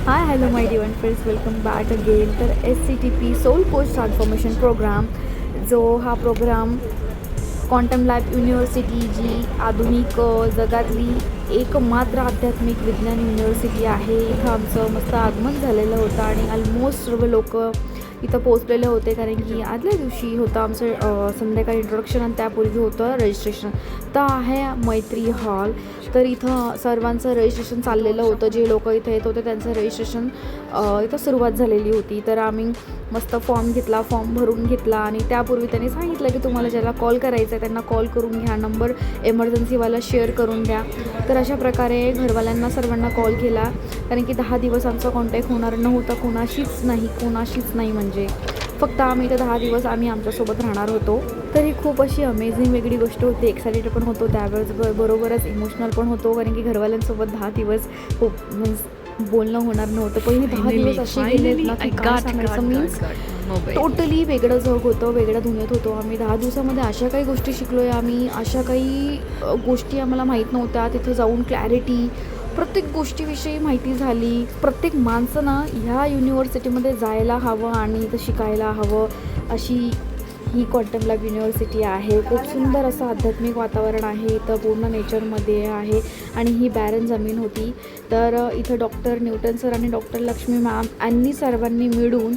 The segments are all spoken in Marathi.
High hello my divine friends, welcome back again. तर SCTP soul coach transformation programme, जो हा प्रोग्राम क्वांटम लॅब युनिव्हर्सिटी, जी आधुनिक जगातली एकमात्र आध्यात्मिक विज्ञान युनिव्हर्सिटी आहे, इथं आमचं मस्त आगमन झालेलं होतं आणि ऑलमोस्ट सर्व लोक इथं पोचलेले होते. कारण की आदल्या दिवशी होतं आमचं संध्याकाळी इंट्रोडक्शन आणि त्यापूर्वी होतं रजिस्ट्रेशन. तर आहे मैत्री हॉल. तर इथं सर्वांचं रजिस्ट्रेशन चाललेलं होतं. जे लोक इथं येत होते त्यांचं रजिस्ट्रेशन इथं सुरुवात झालेली होती. तर आम्ही मस्त फॉर्म घेतला, फॉर्म भरून घेतला आणि त्यापूर्वी त्यांनी सांगितलं की तुम्हाला ज्याला कॉल करायचा आहे त्यांना कॉल करून घ्या, नंबर एमर्जन्सीवाला शेअर करून द्या. तर अशा प्रकारे घरवाल्यांना सर्वांना कॉल केला. कारण की 10 दिवस आमचा कॉन्टॅक्ट होणार नव्हता कोणाशीच नाही म्हणजे फक्त आम्ही इथं 10 दिवस आम्ही आमच्यासोबत राहणार होतो. तर ही खूप अशी अमेझिंग वेगळी गोष्ट होती. एक्सायटेड पण होतो, त्यावेळेस बरोबरच इमोशनल पण होतो. कारण की घरवाल्यांसोबत 10 दिवस खूप बोलणं होणार नव्हतं. पहिली 10 दिवस असे गेले ना की काय सांगायचं, मीन्स टोटली वेगळं जग होतं, वेगळ्या दुनियेत होतो आम्ही. 10 दिवसामध्ये अशा काही गोष्टी शिकलो आहे आम्ही, अशा काही गोष्टी आम्हाला माहीत नव्हत्या. तिथं जाऊन क्लॅरिटी, प्रत्येक गोष्टीविषयी माहिती झाली. प्रत्येक माणसं ना ह्या युनिव्हर्सिटीमध्ये जायला हवं आणि इथं शिकायला हवं, अशी ही क्वांटम लॅब युनिव्हर्सिटी आहे. खूप सुंदर असं आध्यात्मिक वातावरण आहे इथं, पूर्ण नेचरमध्ये आहे. आणि ही बॅरन जमीन होती. तर इथं डॉक्टर न्यूटन सर आणि डॉक्टर लक्ष्मी मॅम यांनी सर्वांनी मिळून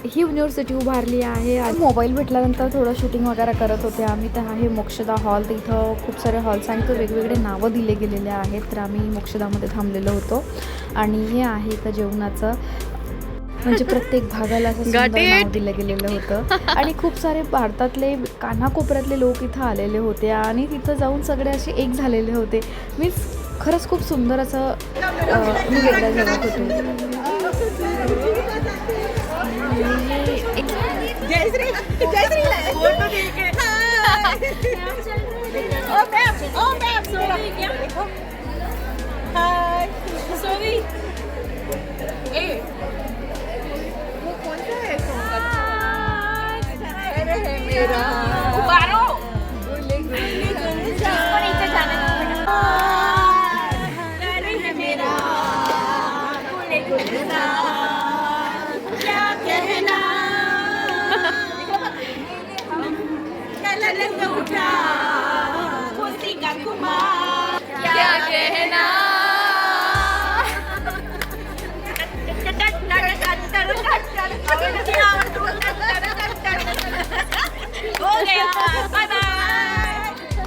ही युनिव्हर्सिटी उभारली आहे. आणि मोबाईल भेटल्यानंतर थोडं शूटिंग वगैरे करत होते आम्ही. तर आहे मोक्षदा हॉल. तर इथं खूप सारे हॉल्स आणि इथं वेगवेगळे नावं दिले गेलेले आहेत. तर आम्ही मोक्षदामध्ये थांबलेलो होतो. आणि हे आहे इथं जेवणाचं, म्हणजे प्रत्येक भागाला असं सुंदर नाव दिलं गेलेलं होतं. आणि खूप सारे भारतातले कानाकोपऱ्यातले लोक इथं आलेले होते आणि तिथं जाऊन सगळे असे एक झालेले होते. मीन्स खरंच खूप सुंदर असं मी वेगळ्या जगात होते.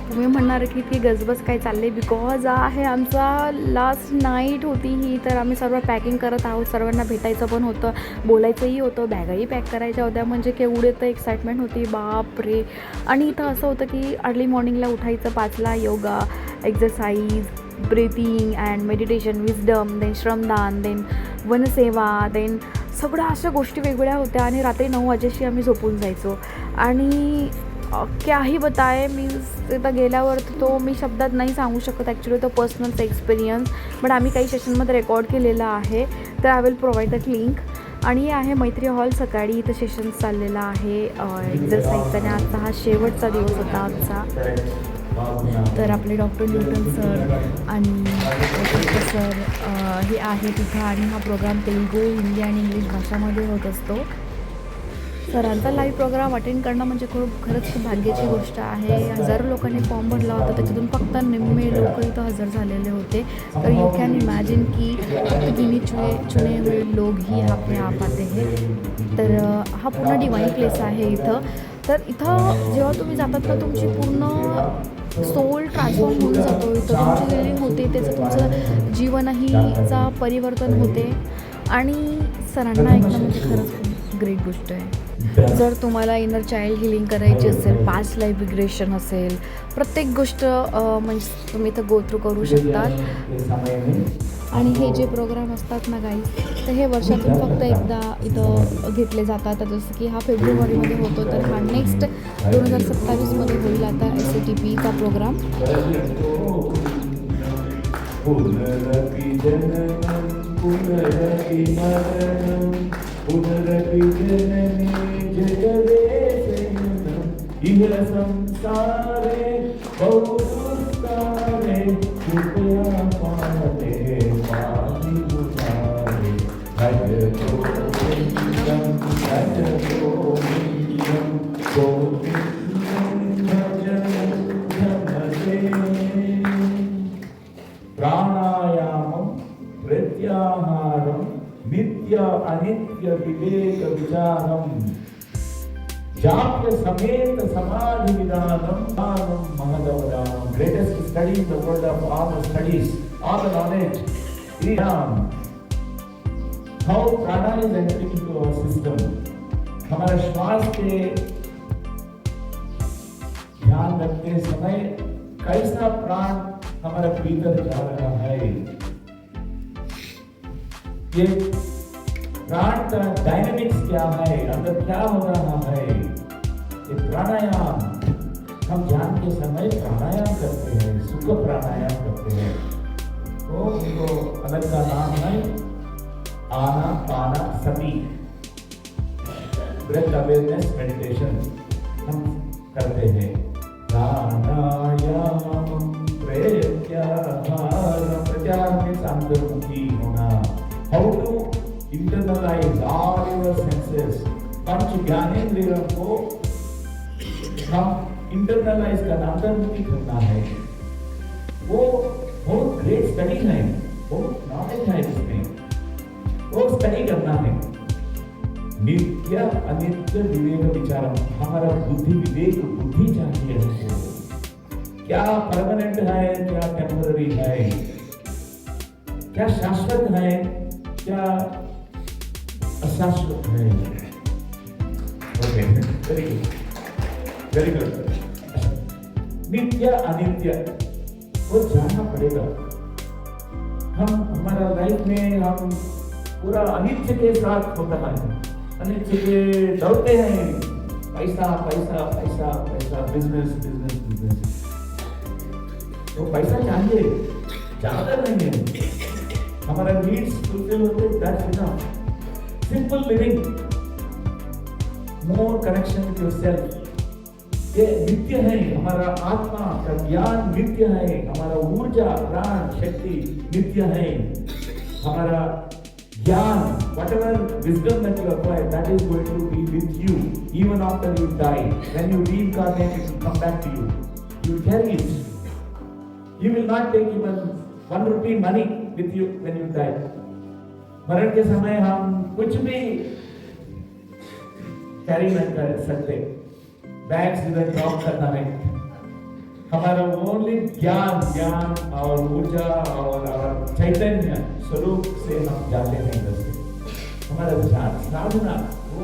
तुम्ही म्हणणार की ती गजबज काय चालले, बिकॉज आहे आमचा लास्ट नाईट होती ही. तर आम्ही सर्व पॅकिंग करत आहोत, सर्वांना भेटायचं पण होतं, बोलायचंही होतं, बॅगाही पॅक करायच्या होत्या. म्हणजे केवढे तर एक्साइटमेंट होती, बाप रे. आणि इथं असं होतं की अर्ली मॉर्निंगला उठायचं 5ला, yoga, exercise, breathing and meditation, wisdom, then श्रमदान, देन वनसेवा, देन सगळ्या अशा गोष्टी वेगवेगळ्या होत्या. आणि रात्री 9 वाजेशी आम्ही झोपून जायचो. आणि क्याही बताए, मीन्स तिथं गेल्यावर तो मी शब्दात नाही सांगू शकत ॲक्च्युली, तो पर्सनलचा एक्सपिरियन्स. बट आम्ही काही सेशनमध्ये रेकॉर्ड केलेला आहे, तर I will provide that link. आणि हे आहे मैत्री हॉल. सकाळी इथं सेशन्स चाललेला आहे एक्झरसाईजचा, आणि आजचा हा शेवटचा दिवस होता आमचा. तर आपले डॉक्टर न्यूटन सर आणि सर हे आहे तिथं. आणि हा प्रोग्राम तेलुगू, हिंदी आणि इंग्लिश भाषामध्ये होत असतो. सरांचा लाईव्ह प्रोग्राम अटेंड करणं म्हणजे खरंच खूप भाग्याची गोष्ट आहे. हजारो लोकांनी फॉर्म भरला होता, त्याच्यातून फक्त निम्मे लोक इथं हजर झालेले होते. तर यू कॅन इमॅजिन की फक्त गिनी चुने हुए लोग ही आपने आप आते हैं. तर हा पूर्ण डिवाईन प्लेस आहे इथं. तर इथं जेव्हा तुम्ही जातात ना, तुमची पूर्ण सोल ट्रान्सफॉर्म होऊन जातो. इथं तुमची हिलिंग होते, त्याचं तुमचं जीवनहीचा परिवर्तन होते. आणि सरांना ऐकणं म्हणजे खरंच खूप ग्रेट गोष्ट आहे. जर तुम्हाला इनर चाइल्ड हिलिंग करायची असेल, पास्ट लाईफ रिग्रेशन असेल, प्रत्येक गोष्ट म्हणजे तुम्ही इथं गो थ्रू करू शकतात. आणि हे जे प्रोग्राम असतात ना गाईज, तर हे वर्षातून फक्त एकदा इथं घेतले जातात. जसं की हा फेब्रुवारीमध्ये होतो, तर हा नेक्स्ट 2027मध्ये होईल आता SCTPचा प्रोग्राम. प्राणायामम प्रत्याहारम नित्य अनित्य विवेक विचारम जाप्य समेत समाधि विधानम महदवदानम. Greatest study in the world of all the studies, all the knowledge. How prana is entering into our system. हमारा श्वास के ध्यान रखते समय कैसा प्राण हमारा भीतर जा रहा है, ये प्राण का डायनेमिक्स क्या है, अंदर क्या हो रहा है. ये प्राणायाम हम ध्यान के समय प्राणायाम करते हैं, सुख प्राणायाम करते हैं. तो उनको अलग का नाम है आना पाना समी, ब्रेथ अवेयरनेस मेडिटेशन हम करते हैं. प्राणायाम प्रत्याहार में अंतर्मुखी होना. हाउ to internalize all your senses. पंच ज्ञानेंद्रियों को हम इंटरनलाइज करना, अंतर्मुखी करना है. वो बहुत ग्रेट स्टडी है, बहुत नॉलेज है इसमें, वो स्टडी करना है. नित्य अनित्य विवेक विचारम. हमारा बुद्धि विवेक बुद्धि चाहिए हमको. क्या परमानेंट है, क्या टेम्पररी है, क्या शाश्वत है, क्या अशाश्वत है. Okay, very good, very good. नित्य अनित्य वो जानना पड़ेगा. हम हमारा लाइफ में हम पूरा अनित्य के साथ होता है, अनित्य के दौड़ते हैं. पैसा पैसा पैसा पैसा, बिजनेस बिजनेस बिजनेस. तो पैसा चाहिए, ज्यादा नहीं है. हमारा नीड्स फुलफिल होते, that's enough. Simple living, more connection विद योरसेल्फ, ये नित्य है. हमारा आत्मा का ज्ञान नित्य है. हमारा ऊर्जा प्राण शक्ति नित्य है. हमारा ज्ञान, whatever wisdom that you acquire, that is going to be with you even after you die. When you reincarnate, it will come back to you. You will carry it. You will not take even 1 rupee money with you when you die. मरण के समय हम कुछ भी कैरी नहीं कर सकते. बैग्स इधर ड्रॉप करना है. हमारा ओनली ज्ञान ज्ञान और ऊर्जा और चैतन्य स्वरूप से हम जाते हैं इधर से. हमारा ध्यान साधना वो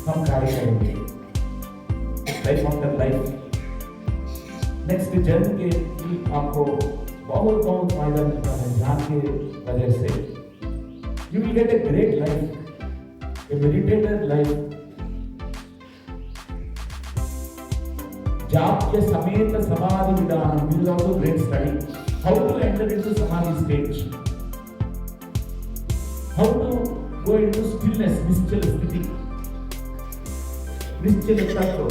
हम कार्य करेंगे. लाइफ आफ्टर लाइफ, नेक्स्ट जन्म के आपको बहुत बहुत फायदा मिलता है ध्यान के वजह से. You will get a great life, a meditated life. जाप्य समेत समाधि विधानम. This is also great study. How to enter into samadhi stage? How to go into stillness, निश्चल स्थिति, निश्चल तत्व.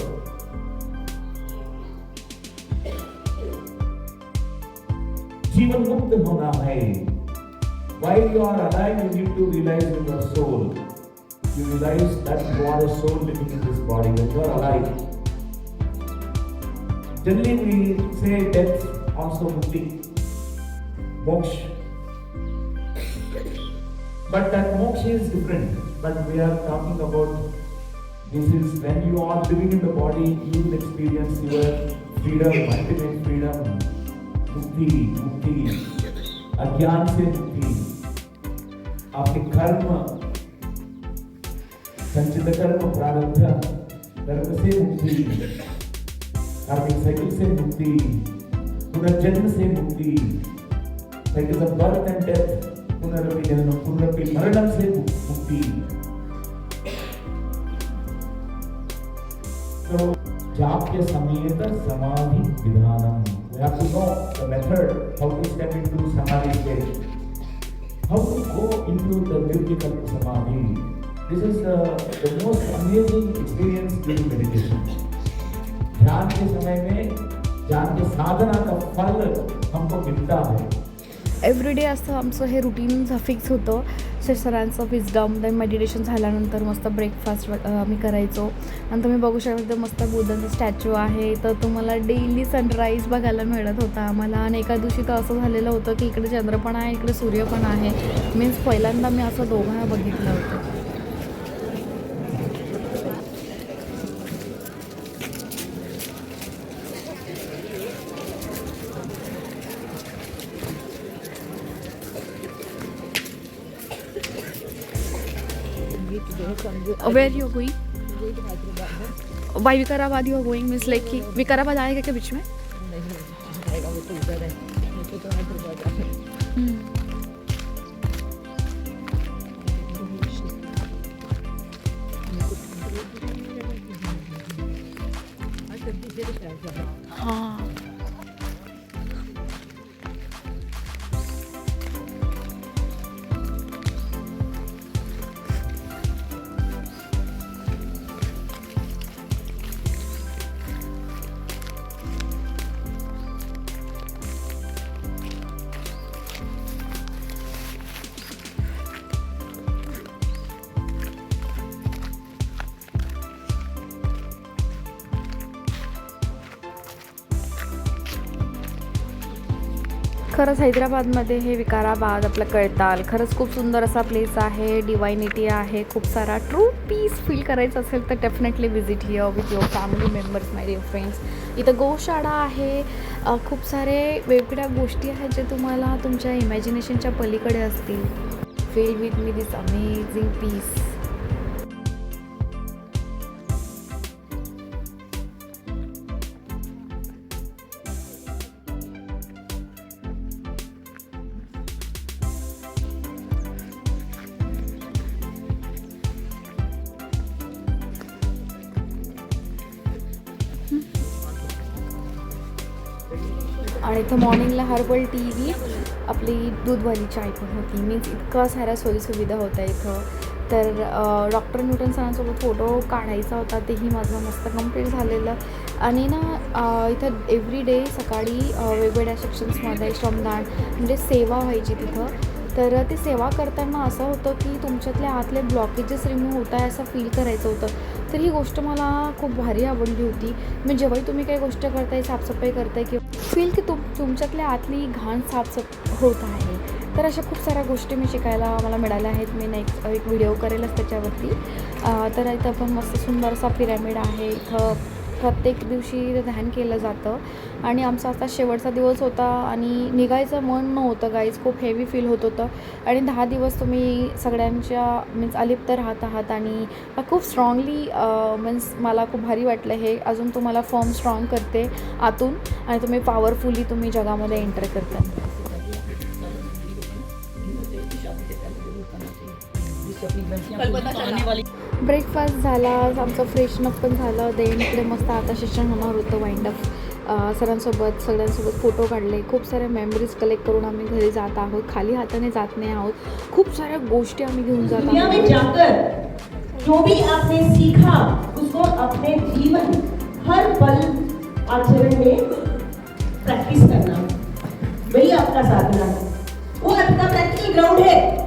जीवन मुक्त होना है. While you are alive, you need to realize in your soul. You realize that you are a soul living in this body, that you are alive. Generally, we say death also mukti, moksha. But that moksha is different. But we are talking about this is when you are living in the body, you will experience your freedom, ultimate freedom, mukti, mukti, अज्ञान से मुक्ति. आपके कर्म, संचित कर्म प्रारब्ध कर्म से मुक्ति, कार्मिक साइकिल से मुक्ति, पुनर्जन्म से मुक्ति, cycle of birth end death, पुनरपि जन्म पुनरपि मरणम से मुक्ति. तो जाप्य समेत समाधि विधानम. We have to know the method how to step into samadhi state. How to go into the nirvikalpa samadhi. This is the most amazing experience during meditation. ध्यान के समय में ज्ञान के साधना का फल हमको मिलता है. एव्हरीडे असं आमचं हे रुटीन फिक्स होतं. सरांचं विजडम देन मेडिटेशन झाल्यानंतर मस्त ब्रेकफास्ट आम्ही करायचो. आणि तुम्ही बघू शकता मस्त बुद्धांचा स्टॅच्यू आहे. तर तुम्हाला डेली सनराईज बघायला मिळत होता आम्हाला. आणि एका दिवशी तर असं झालेलं होतं की इकडे चंद्र पण आहे, इकडे सूर्य पण आहे. मीन्स पहिल्यांदा मी असं दोघांना बघितलं होतं. Where you are going? By Vikarabad you are going means like कि विकाराबाद आएगा क्या बीच में? हाँ. खरंच हैदराबादमध्ये हे विकाराबाद आपलं कळताल खरंच खूप सुंदर असा प्लेस आहे. डिवायनिटी आहे, खूप सारा ट्रू पीस फील करायचं असेल तर definitely visit here with your family members my dear friends. इथं गोशाळा आहे, खूप सारे वेगवेगळ्या गोष्टी आहेत जे तुम्हाला तुमच्या इमॅजिनेशनच्या पलीकडे असतील. Feel with me this amazing piece. आणि इथं मॉर्निंगला हर्बल टी आपली दूधवाली चाय पण होती. मीन्स इतका साऱ्या सोयीसुविधा होत्या इथं. तर डॉक्टर न्यूटन सरांसोबत फोटो काढायचा होता, तेही माझं मस्त कंप्लीट झालेलं. आणि ना इथं एव्हरी डे सकाळी वेगवेगळ्या सेक्शन्समध्ये श्रमदान म्हणजे सेवा व्हायची तिथं. तर ती सेवा करताना असं होतं की तुमच्यातल्या आतले ब्लॉकेजेस रिमूव्ह होत आहे असं फील करायचं होतं. तर ही गोष्ट मला खूप भारी आवडली होती. म्हणजे जेव्हाही तुम्ही काही गोष्ट करताय, साफसफाई करताय किंवा फील की तुमच्यातल्या आतली घाण होत आहे. तर अशा खूप साऱ्या गोष्टी मी शिकायला मला मिळाल्या आहेत. मी नेक्स्ट एक व्हिडिओ करेलच त्याच्यावरती. तर इथं पण मस्त सुंदर असा पिरॅमिड आहे. इथं प्रत्येक दिवशी ध्यान केलं जातं. आणि आमचा आता शेवटचा दिवस होता आणि निघायचं मन नव्हतं गाईज. खूप हेवी फील होत होतं. आणि 10 दिवस तुम्ही सगळ्यांच्या मीन्स अलिप्त राहत आहात. आणि खूप स्ट्रॉंगली मीन्स मला खूप भारी वाटलं हे. अजून तुम्हाला फर्म स्ट्रॉंग करते आतून आणि तुम्ही पॉवरफुली तुम्ही जगामध्ये एंटर करता. ब्रेकफास्ट झाला, आमचं फ्रेशनअप पण झालं. देन इकडे मस्त आता सेशन होणार होतं वाइंड अप. सगळ्यांसोबत फोटो काढले. खूप साऱ्या मेमरीज कलेक्ट करून आम्ही घरी जात आहोत. खाली हाताने जात नाही आहोत. खूप साऱ्या गोष्टी आम्ही घेऊन जात आहोत. में जाकर जो भी आपने सीखा उसको अपने जीवन हर पल आचरण में प्रैक्टिस करना, वही आपका साधना है. वो आपका प्रैक्टिकल ग्राउंड है.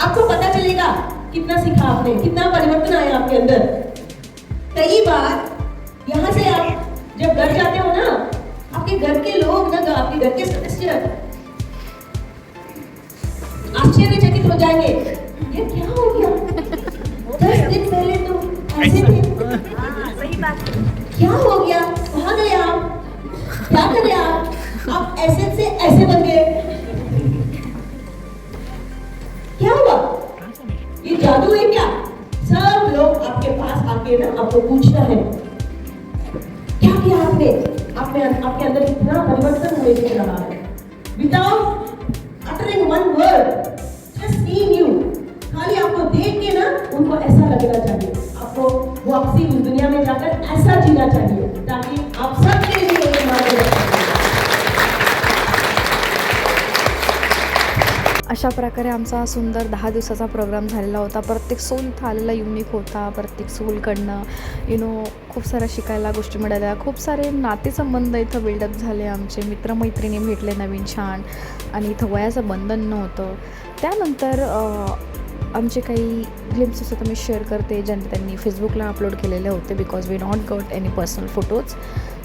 आपको पता चलेगा कितना सीखा आपने, कितना परिवर्तन आया आपके अंदर. कई बार यहाँ से आप जब घर जाते हो ना, आपके घर के लोग ना, आपके घर के सदस्य आश्चर्यचकित हो जाएंगे. ये क्या हो गया? 10 दिन पहले तो ऐसे थे. सही बात. क्या हो गया? कहाँ गए आप? क्या करे आप ऐसे से ऐसे बन गए. क्या हुआ? ये जादू है क्या? सब लोग आपके पास आके ना आपको पूछना है क्या किया आपने. आपके अंदर इतना परिवर्तन होने दिख रहा है. Without uttering one word, just seeing you. खाली आपको देख के ना उनको ऐसा लगना चाहिए. आपको वापसी उस दुनिया में जाकर ऐसा जीना चाहिए ताकि आप सबके लिए एक मार्ग. अशा अशा प्रकारे आमचा सुंदर 10 दिवसाचा प्रोग्राम झालेला होता. प्रत्येक सोल इथं आलेला युनिक होता. प्रत्येक सोलकडनं खूप साऱ्या शिकायला गोष्टी मिळाल्या. खूप सारे नातेसंबंध इथं बिल्डअप झाले. आमचे मित्रमैत्रिणी भेटले नवीन छान, आणि इथं वयाचं बंधन नव्हतं. त्यानंतर आमचे काही ग्लिम्प्सेस होते मी शेअर करते, ज्यांनी त्यांनी फेसबुकला अपलोड केलेले होते, because we not got any personal photos.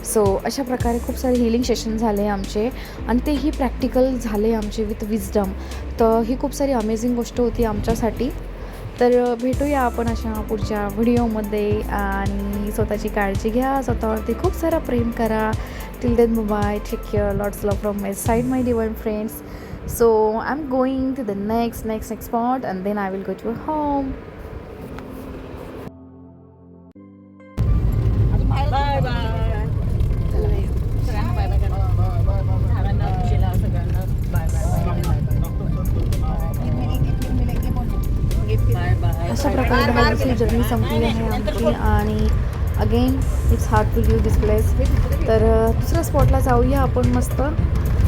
So अशा प्रकारे खूप सारे हिलिंग सेशन झाले आमचे, आणि तेही प्रॅक्टिकल झाले आमचे विथ विजडम. तर ही खूप सारी अमेझिंग गोष्ट होती आमच्यासाठी. तर भेटूया आपण अशा पुढच्या व्हिडिओमध्ये, आणि स्वतःची काळजी घ्या, स्वतःवरती खूप सारा प्रेम करा. Till then bye, take care, lots love from my side my divine friends. So I'm going to the next spot, and then I will go to home. Bye bye. सगळ्यांना बाय बाय करा. सगळ्यांना खुशीला सगळ्यांना बाय बाय. अशा प्रकारे 10 दिवसाची जर्नी संपली आहे आमची, आणि again it's hard to leave this place. तर दुसऱ्या स्पॉटला जाऊया आपण मस्त,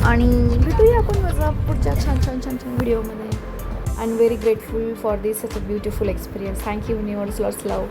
आणि भेटूया आपण माझा पुढच्या छान व्हिडिओमध्ये. I am very grateful for this such a beautiful experience. Thank you universe, lots love.